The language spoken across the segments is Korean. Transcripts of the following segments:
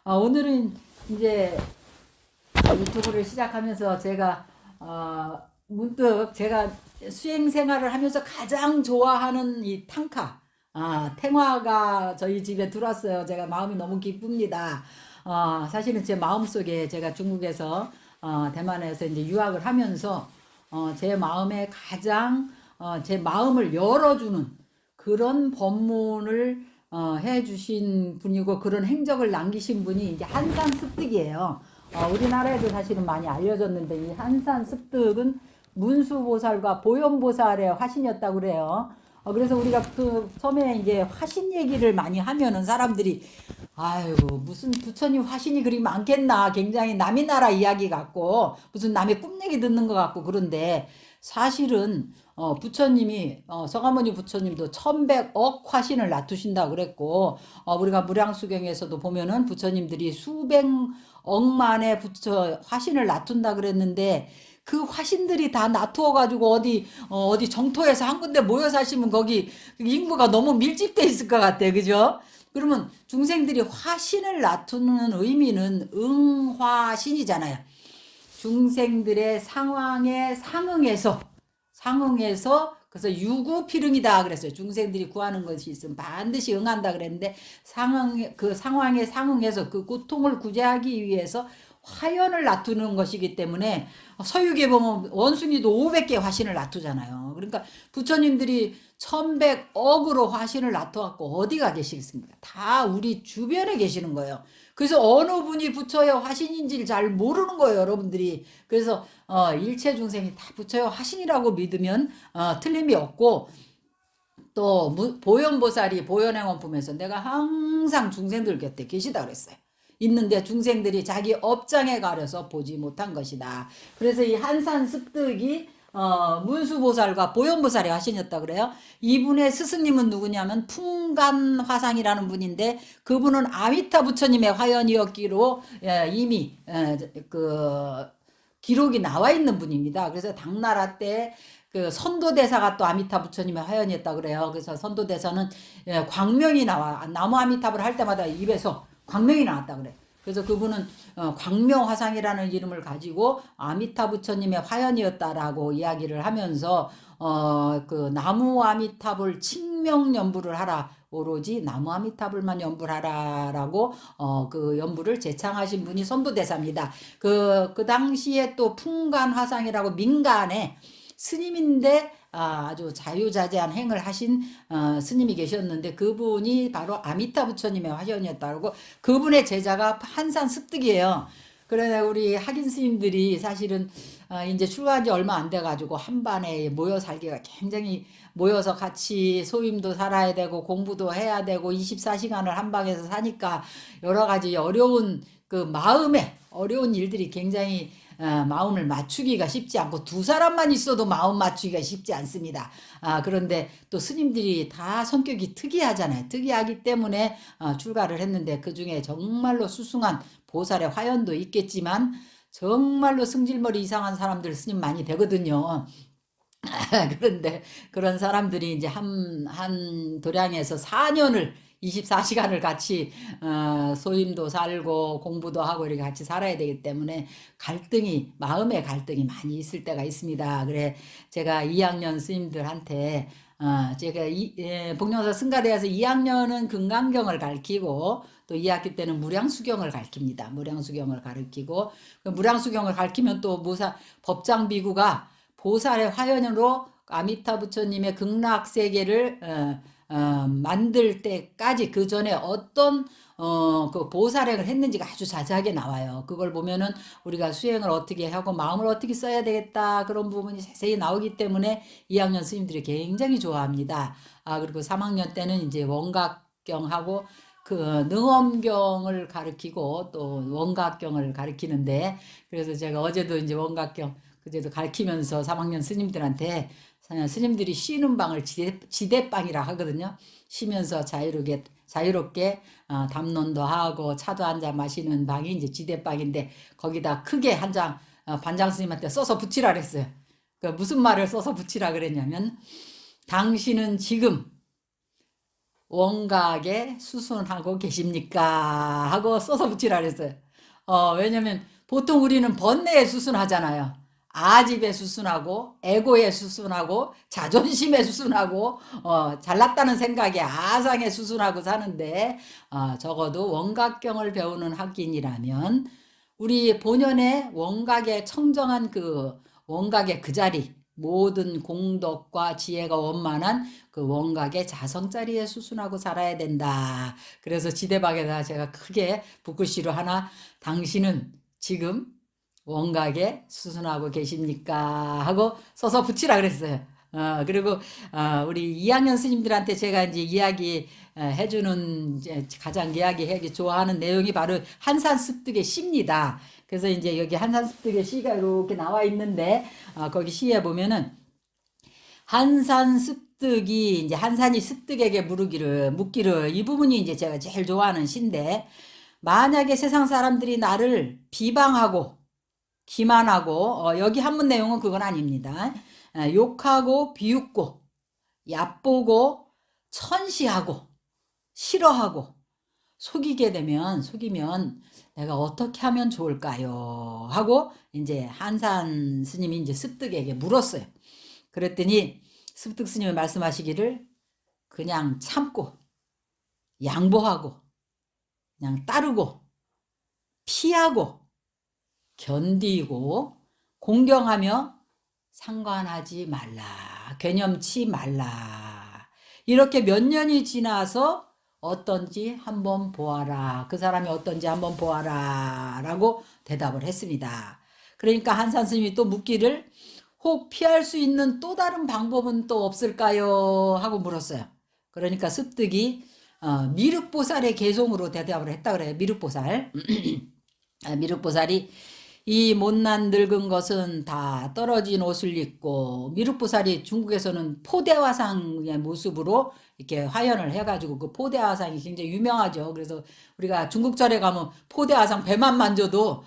오늘은 이제 유튜브를 시작하면서 제가 문득 제가 수행 생활을 하면서 가장 좋아하는 이 탕카, 탱화가 저희 집에 들어왔어요. 제가 마음이 너무 기쁩니다. 사실은 제 마음속에 제가 중국에서 대만에서 이제 유학을 하면서 제 마음에 가장 제 마음을 열어주는 그런 법문을 해주신 분이고 그런 행적을 남기신 분이 이제 한산 습득이에요. 우리나라에도 사실은 많이 알려졌는데 이 한산 습득은 문수보살과 보현보살의 화신이었다고 그래요. 그래서 우리가 그 처음에 이제 화신 얘기를 많이 하면은 사람들이 아이고 무슨 부처님 화신이 그리 많겠나, 굉장히 남의 나라 이야기 같고 무슨 남의 꿈얘기 듣는 것 같고 그런데 사실은 부처님이 서가모니 부처님도 1100억 화신을 놔두신다 그랬고 우리가 무량수경에서도 보면은 부처님들이 수백억만의 부처 화신을 놔둔다 그랬는데 그 화신들이 다 놔두어 가지고 어디 정토에서 한 군데 모여 사시면 거기 인구가 너무 밀집돼 있을 것 같아, 그죠? 그러면 중생들이 화신을 놔두는 의미는 응화신이잖아요. 중생들의 상황에 상응해서 그래서 유구필응이다 그랬어요. 중생들이 구하는 것이 있으면 반드시 응한다 그랬는데 그 상황에 상응해서 그 고통을 구제하기 위해서 화연을 놔두는 것이기 때문에 서유기에 보면 원숭이도 500개 화신을 놔두잖아요. 그러니까 부처님들이 1100억으로 화신을 놔두었고 어디가 계시겠습니까? 다 우리 주변에 계시는 거예요. 그래서 어느 분이 부처의 화신인지를 잘 모르는 거예요, 여러분들이. 그래서 일체 중생이 다 부처의 화신이라고 믿으면 틀림이 없고, 또 보현보살이 보현행원품에서 내가 항상 중생들 곁에 계시다 그랬어요. 있는데 중생들이 자기 업장에 가려서 보지 못한 것이다. 그래서 이 한산 습득이 문수보살과 보현보살이 화신이었다 그래요. 이분의 스승님은 누구냐면 풍간화상이라는 분인데 그분은 아미타 부처님의 화연이었기로 이미 그 기록이 나와 있는 분입니다. 그래서 당나라 때 그 선도대사가 또 아미타 부처님의 화연이었다 그래요. 그래서 선도대사는 광명이 나와, 나무 아미타불 할 때마다 입에서 광명이 나왔다 그래. 그래서 그분은 광명화상이라는 이름을 가지고 아미타 부처님의 화연이었다라고 이야기를 하면서 그 나무 아미타불 칭명 연부를 하라, 오로지 나무 아미타불만 연부를 하라라고 그 연부를 제창하신 분이 선도대사입니다. 그 당시에 또 풍간화상이라고 민간에 스님인데 아주 자유자재한 행을 하신 스님이 계셨는데 그분이 바로 아미타 부처님의 화연이었다고. 그분의 제자가 한산 습득이에요. 그래 우리 학인 스님들이 사실은 이제 출가한 지 얼마 안 돼 가지고 한 반에 모여 살기가 굉장히, 모여서 같이 소임도 살아야 되고 공부도 해야 되고 24시간을 한 방에서 사니까 여러 가지 어려운 그 마음에 어려운 일들이 굉장히 마음을 맞추기가 쉽지 않고 두 사람만 있어도 마음 맞추기가 쉽지 않습니다. 그런데 또 스님들이 다 성격이 특이하잖아요. 특이하기 때문에 출가를 했는데 그 중에 정말로 수승한 보살의 화연도 있겠지만 정말로 승질머리 이상한 사람들 스님 많이 되거든요. 그런데 그런 사람들이 이제 한 도량에서 4년을 24시간을 같이 소임도 살고 공부도 하고 이렇게 같이 살아야 되기 때문에 마음의 갈등이 많이 있을 때가 있습니다. 그래 제가 2학년 스님들한테 제가 복령사 승가대에서 2학년은 금강경을 가르치고 또 2학기 때는 무량수경을 가르칩니다. 무량수경을 가르치고 그 무량수경을 가르치면 또 법장비구가 보살의 화연으로 아미타 부처님의 극락세계를 만들 때까지 그 전에 어떤 그 보살행을 했는지가 아주 자세하게 나와요. 그걸 보면은 우리가 수행을 어떻게 하고 마음을 어떻게 써야 되겠다 그런 부분이 자세히 나오기 때문에 2학년 스님들이 굉장히 좋아합니다. 그리고 3학년 때는 이제 원각경하고 그 능엄경을 가르치고 또 원각경을 가르치는데, 그래서 제가 어제도 이제 원각경 그제도 가르치면서 3학년 스님들한테, 스님들이 쉬는 방을 지대방이라 하거든요. 쉬면서 자유롭게 담론도 하고 차도 한잔 마시는 방이 이제 지대방인데 거기다 크게 한 장 반장 스님한테 써서 붙이라 그랬어요. 그 무슨 말을 써서 붙이라 그랬냐면 당신은 지금 원각에 수순하고 계십니까? 하고 써서 붙이라 그랬어요. 왜냐면 보통 우리는 번뇌에 수순하잖아요. 아집에 수순하고 에고에 수순하고 자존심에 수순하고 잘났다는 생각에 아상에 수순하고 사는데 적어도 원각경을 배우는 학인이라면 우리 본연의 원각의 청정한 그 원각의 그 자리 모든 공덕과 지혜가 원만한 그 원각의 자성자리에 수순하고 살아야 된다. 그래서 지대박에다 제가 크게 붓글씨로 하나 당신은 지금 원각에 수순하고 계십니까? 하고 써서 붙이라 그랬어요. 그리고 우리 2학년 스님들한테 제가 이제 이야기 해주는 가장 이야기하기 좋아하는 내용이 바로 한산습득의 시입니다. 그래서 이제 여기 한산습득의 시가 이렇게 나와 있는데 거기 시에 보면은 한산습득이 이제 한산이 습득에게 묻기를 이 부분이 이제 제가 제일 좋아하는 시인데 만약에 세상 사람들이 나를 비방하고 기만하고 여기 한문 내용은 그건 아닙니다. 욕하고 비웃고 얕보고 천시하고 싫어하고 속이면 내가 어떻게 하면 좋을까요? 하고 이제 한산 스님이 이제 습득에게 물었어요. 그랬더니 습득 스님이 말씀하시기를 그냥 참고 양보하고 그냥 따르고 피하고 견디고 공경하며 상관하지 말라. 괴념치 말라. 이렇게 몇 년이 지나서 어떤지 한번 보아라. 그 사람이 어떤지 한번 보아라. 라고 대답을 했습니다. 그러니까 한산 스님이 또 묻기를 혹 피할 수 있는 또 다른 방법은 또 없을까요? 하고 물었어요. 그러니까 습득이 미륵보살의 개송으로 대답을 했다 그래요. 미륵보살. 미륵보살이 이 못난 늙은 것은 다 떨어진 옷을 입고 미륵보살이 중국에서는 포대화상의 모습으로 이렇게 화연을 해가지고 그 포대화상이 굉장히 유명하죠. 그래서 우리가 중국절에 가면 포대화상 배만 만져도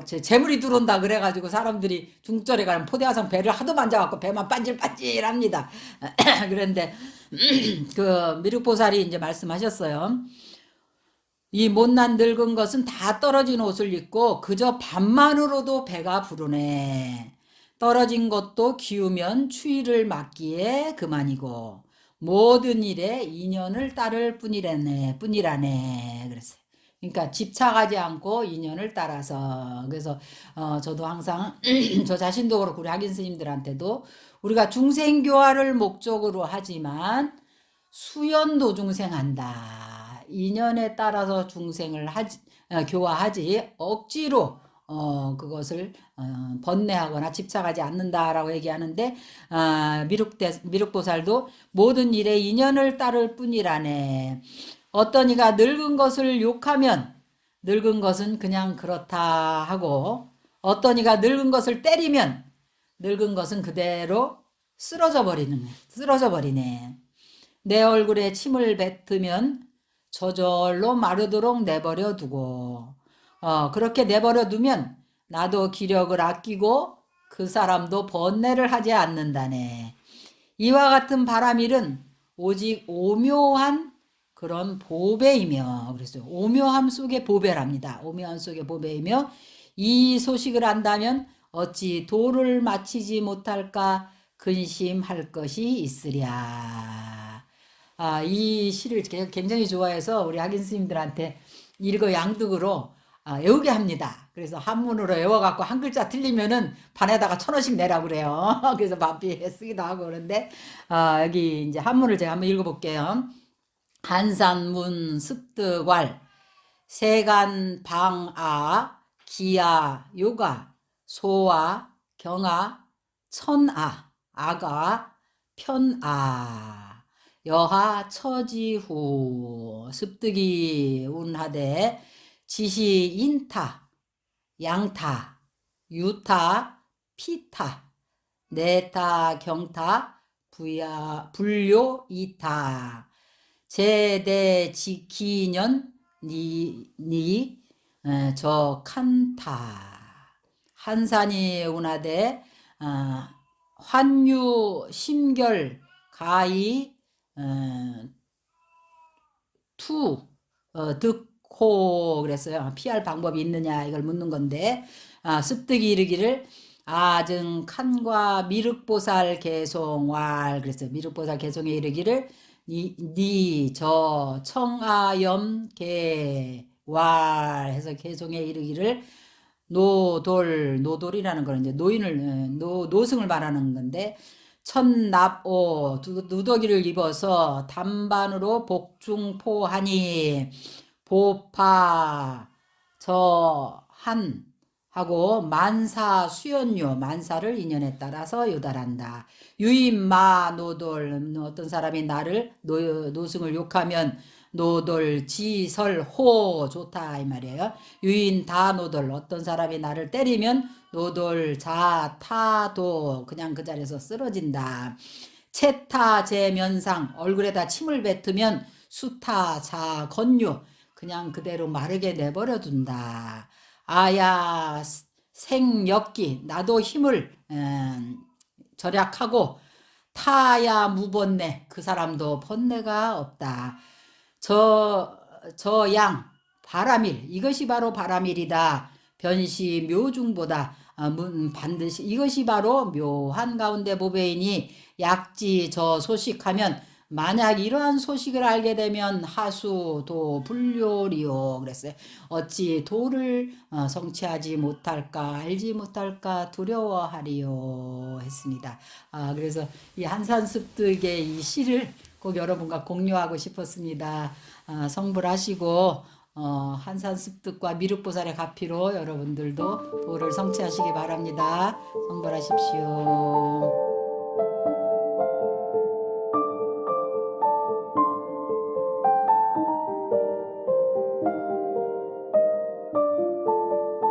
재물이 들어온다 그래가지고 사람들이 중국절에 가면 포대화상 배를 하도 만져갖고 배만 반질반질합니다. 그런데 그 미륵보살이 이제 말씀하셨어요. 이 못난 늙은 것은 다 떨어진 옷을 입고 그저 밥만으로도 배가 부르네. 떨어진 것도 기우면 추위를 맞기에 그만이고 모든 일에 인연을 따를 뿐이라네. 그랬어요. 그러니까 집착하지 않고 인연을 따라서. 그래서 저도 항상 저 자신도 그렇고 우리 학인 스님들한테도 우리가 중생교화를 목적으로 하지만 수연도중생한다. 인연에 따라서 중생을 교화하지 억지로 그것을 번뇌하거나 집착하지 않는다라고 얘기하는데 미륵보살도 모든 일에 인연을 따를 뿐이라네. 어떤 이가 늙은 것을 욕하면 늙은 것은 그냥 그렇다 하고 어떤 이가 늙은 것을 때리면 늙은 것은 그대로 쓰러져 버리네. 내 얼굴에 침을 뱉으면 저절로 마르도록 내버려 두고 그렇게 내버려 두면 나도 기력을 아끼고 그 사람도 번뇌를 하지 않는다네. 이와 같은 바람일은 오직 오묘한 그런 보배이며 그래서 오묘함 속의 보배랍니다. 오묘함 속의 보배이며 이 소식을 안다면 어찌 도를 마치지 못할까 근심할 것이 있으랴. 이 시를 굉장히 좋아해서 우리 학인 스님들한테 일거양득으로 외우게 합니다. 그래서 한문으로 외워갖고 한 글자 틀리면은 반에다가 1,000원씩 내라고 그래요. 그래서 바삐에 쓰기도 하고 그런데 여기 이제 한문을 제가 한번 읽어볼게요. 한산문 습득왈 세간 방아 기아 요가 소아 경아 천아 아가 편아 여하 처지후 습득이 운하되 지시 인타 양타 유타 피타 네타 경타 불료 이타 제대 지기년 저 칸타 한산이 운하되 환유 심결 가히 투 득호 그랬어요. 피할 방법이 있느냐 이걸 묻는 건데 습득이 이르기를 아증 칸과 미륵보살 개송왈 그랬어요. 미륵보살 개송에 이르기를 니 청아염 개왈 해서 개송에 이르기를 노돌이라는 거는 이제 노인을 노승을 말하는 건데 천납오 누더기를 입어서 단반으로 복중포하니 보파 저한 하고 만사 수연료 만사를 인연에 따라서 요달한다. 유인마 노돌 어떤 사람이 나를 노승을 욕하면 노돌 지설호 좋다 이 말이에요. 유인 다 노돌 어떤 사람이 나를 때리면 노돌 자타도 그냥 그 자리에서 쓰러진다. 채타 제면상 얼굴에다 침을 뱉으면 수타 자 건유 그냥 그대로 마르게 내버려 둔다. 아야 생역기 나도 힘을 절약하고 타야 무번뇌 그 사람도 번뇌가 없다. 저 양 바람일 이것이 바로 바람일이다. 변시 묘중보다 반드시 이것이 바로 묘한 가운데 보배이니 약지 저 소식하면 만약 이러한 소식을 알게 되면 하수도 불료리요 그랬어요. 어찌 도를 성취하지 못할까 알지 못할까 두려워하리요 했습니다. 그래서 이 한산습득의 이 시를 꼭 여러분과 공유하고 싶었습니다. 성불하시고 한산습득과 미륵보살의 가피로 여러분들도 도를 성취하시기 바랍니다. 성불하십시오.